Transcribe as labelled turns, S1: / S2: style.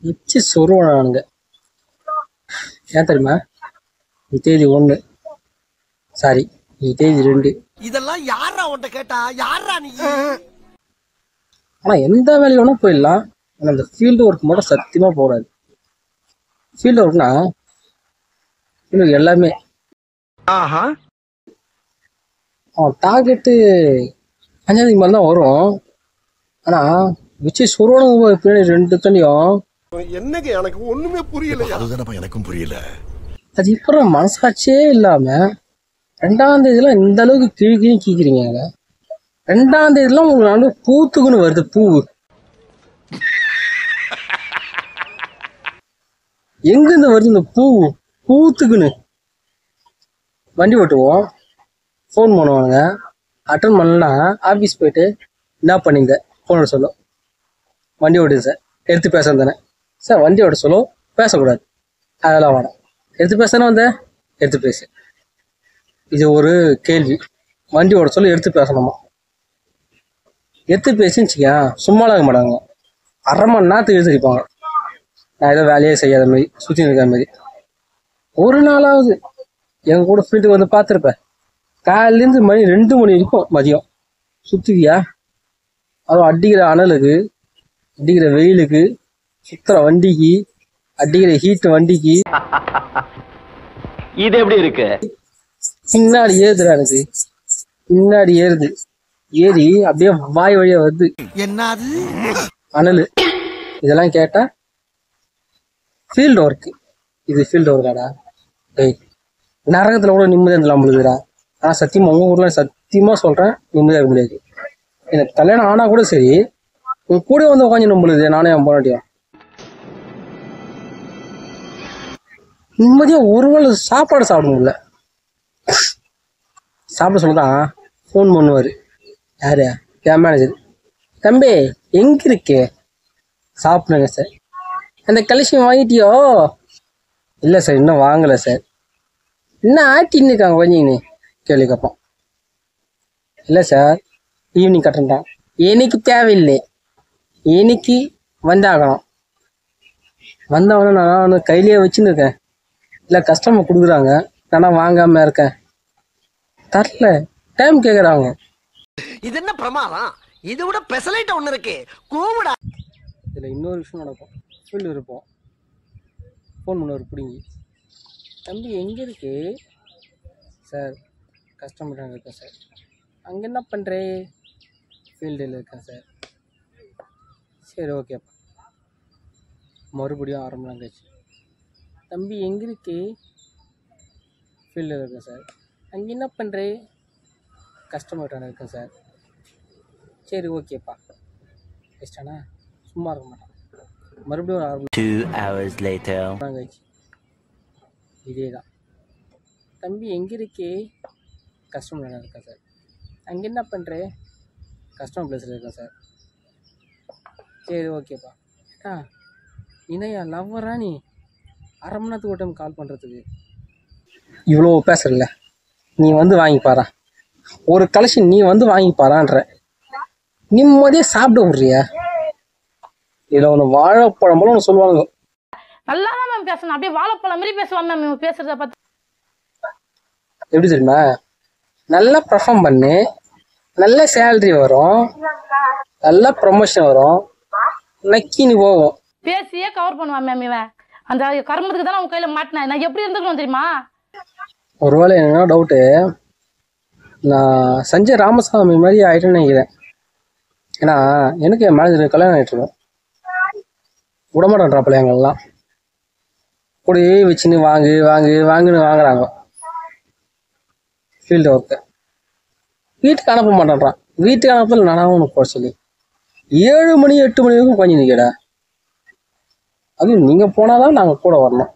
S1: வச்சு சொருவானுங்க. ஏன் தெரியுமா? தேதி 1, சாரி தேதி 2.
S2: இதெல்லாம் யாரா உன்கிட்ட கேட்டா? யாரா நீ?
S1: ஆனா எந்த வேலையை வேணா போயிடலாம். ஆனா அந்த ஃபீல்டு ஒர்க் மட்டும் சத்தியமா போடாது. ஃபீல்டு ஒர்க்னா இன்னும் எல்லாமே டார்கெட்டு 5 மேலே தான் வரும். ஆனா வச்சு சொருவானுங்க பின்னாடி 2 தண்ணியும்.
S2: என்னங்க எனக்கு ஒண்ணுமே புரியல. அதுதானப்பா எனக்கும் புரியல.
S1: அது இப்போ மனசாட்சியே இல்லாம 2ஆம் தேதியெல்லாம் இந்த அளவுக்கு கிழி கீக்கிறீங்க. 2ஆம் தேதியெல்லாம் உங்களுக்கு நல்ல பூத்துக்குன்னு வருது. பூ எங்கிருந்து வருது இந்த பூ? பூத்துக்குன்னு வண்டி ஓட்டுவோம், ஃபோன் பண்ணுவாங்க, அட்டன் பண்ணலன்னா ஆஃபீஸ் போயிட்டு என்ன பண்ணீங்க ஃபோனோட சொல்லும். வண்டி ஓட்டுது சார், எடுத்து பேசுறது தானே சார். வண்டி ஓட்ட சொல்லும், பேசக்கூடாது, அதெல்லாம் வேணாம். எடுத்து பேசுனா எடுத்து பேசு. இது ஒரு கேள்வி. வண்டி ஓட சொல்லி எடுத்து பேசணுமா? எடுத்து பேசின்னு வச்சுக்கா சும்மாலாம் இருக்க மாட்டாங்க. அரை மணி நேரத்துக்கு எழுதிருப்பாங்க. நான் ஏதோ வேலையே செய்யாத மாதிரி, சுற்றி இருக்கிற மாதிரி. ஒரு நாளாவது எங்க கூட ஃபீல்டுக்கு வந்து பார்த்துருப்பேன். காலையிலேருந்து மணி 2 மணி வரைக்கும் மதியம் சுற்றுவியா? அதுவும் அடிக்கிற அனலுக்கு, அடிக்கிற வெயிலுக்கு, சுத்துற வண்டிக்கு, அடிக்கிற ஹீட் வண்டிக்கு.
S3: இது எப்படி இருக்கு?
S1: பின்னாடி ஏறுதுடா, எனக்கு பின்னாடி ஏறுது. ஏறி அப்படியே வாய் வழியா வருது.
S2: என்னது
S1: அனலு. இதெல்லாம் கேட்டா ஃபீல்டு ஒர்க். இது ஃபீல்டு ஒர்க்காடா? டேய், நரகத்துல கூட நிம்மதியாக இருந்தலாம் முடியுதுடா. ஆனால் சத்தியமா உங்க ஊர்ல சத்தியமா சொல்றேன், நிம்மதியாக இருக்க முடியாது. எனக்கு கல்யாணம் ஆனா கூட சரி, உங்க கூட வந்து உட்காந்து நம்பளுது. நானே என் போராட்டியும் நிம்மதியா ஒருவேளை சாப்பாடு சாப்பிட முடியல. சாப்பிட சொல்லதான் ஃபோன் பண்ணுவாரு. யாரு? என் மேனேஜர். தம்பி எங்க இருக்கு? சாப்பிடுங்க சார். அந்த கலெக்ஷன் வாங்கிட்டியோ? இல்லை சார், இன்னும் வாங்கலை சார். இன்னும் ஆட்டின்னு இருக்காங்க கொஞ்சம் கேள்வி கேட்போம். இல்லை சார், ஈவினிங் கட்டுறேன்டான். எனக்கு தேவையில்லை, எனக்கு வந்தாகணும். வந்தவொடனே நான் கையிலேயே வச்சுன்னு இருக்கேன். இல்லை கஸ்டமர் கொடுக்குறாங்க, நான் வாங்காம இருக்கேன். தரல, டைம் கேட்குறாங்க.
S2: இது என்ன பிரமாதம்? இது விட பெசலைட் ஒண்ணு இருக்கு, கூவுடா.
S1: இதில் இன்னொரு விஷயம் நடக்கும். ஃபீல்டு இருப்போம், ஃபோன் பண்ணுவார் பிடிங்கி. தம்பி எங்கே இருக்கு சார்? கஸ்டமர் இருக்கேன் சார். அங்கே என்ன பண்ணுறே? ஃபீல்டில் இருக்கேன் சார். சரி ஓகேப்பா. மறுபடியும் 1/2 மணி நேரம் கழிச்சு, தம்பி எங்கே இருக்கு? ஃபீல்டில் இருக்கேன் சார். அங்கே என்ன பண்ணுறே? கஸ்டமர் இருக்கேன் சார். சரி ஓகேப்பா. இஷ்டானா சும்மா இருக்க மாட்டான். மறுபடியும் ஒரு 1/2 மணி நேரம் கழிச்சு இதே தான். தம்பி எங்கே இருக்கே? கஸ்டமர் இருக்கேன் சார். அங்கே என்ன பண்ணுறே? கஸ்டமர் பிளேஸில் இருக்கேன் சார். சரி ஓகேப்பா. இணையா லவ்வரா நீ? 1/2 மணி நேரத்துக்கு ஒரு டைம் கால் பண்ணுறதுக்கு இவ்வளோ பேசுறல. நீ வந்து வாங்கிப்பாரா, ஒரு கலெக்ஷன் நீ வந்து வாங்கிப்பாரான்ற. நிம்மதியே சாப்பிட விட்றிய. இதில் ஒன்று வாழைப்பழம் போல ஒன்று சொல்லுவாங்க.
S4: நல்லா தான் மேம் பேசணும், அப்படியே வாழைப்பழம் மாதிரி பேசுவான் மேம். இவன் பேசுறத பார்த்து
S1: எப்படி தெரியுமா? நல்லா பர்ஃபார்ம் பண்ணு, நல்ல சேலரி வரும், நல்ல ப்ரமோஷன் வரும், நக்கின்னு போகும்.
S4: பேசியே கவர் பண்ணுவான் மேம் இவன். அந்த கர்மத்துக்கு தான் அவன் கையில மாட்டினேன். நான் எப்படி இருந்துக்கணும் தெரியுமா?
S1: ஒருவேளை என்ன டவுட்டு, நான் சஞ்சய் ராமசாமி மாதிரி ஆயிட்டேன்னு நினைக்கிறேன். ஏன்னா எனக்கு என் மேனேஜர் கல்யாணம் ஆகிட்டு இருக்கோம். விடமாட்டேன்றாப்பில் எங்கெல்லாம் கூடயே வச்சுன்னு வாங்குன்னு வாங்குறாங்க. ஃபீல்டு ஒர்க்கு வீட்டுக்கு அனுப்ப மாட்டேன்றான். வீட்டுக்கு அனுப்பல நானாவும் உனக்கு போட சொல்லி 7 மணி 8 மணி வரைக்கும் கொஞ்சம் நிற்கடா. அதுவும் நீங்கள் போனால் தான் நாங்கள் கூட வரணும்.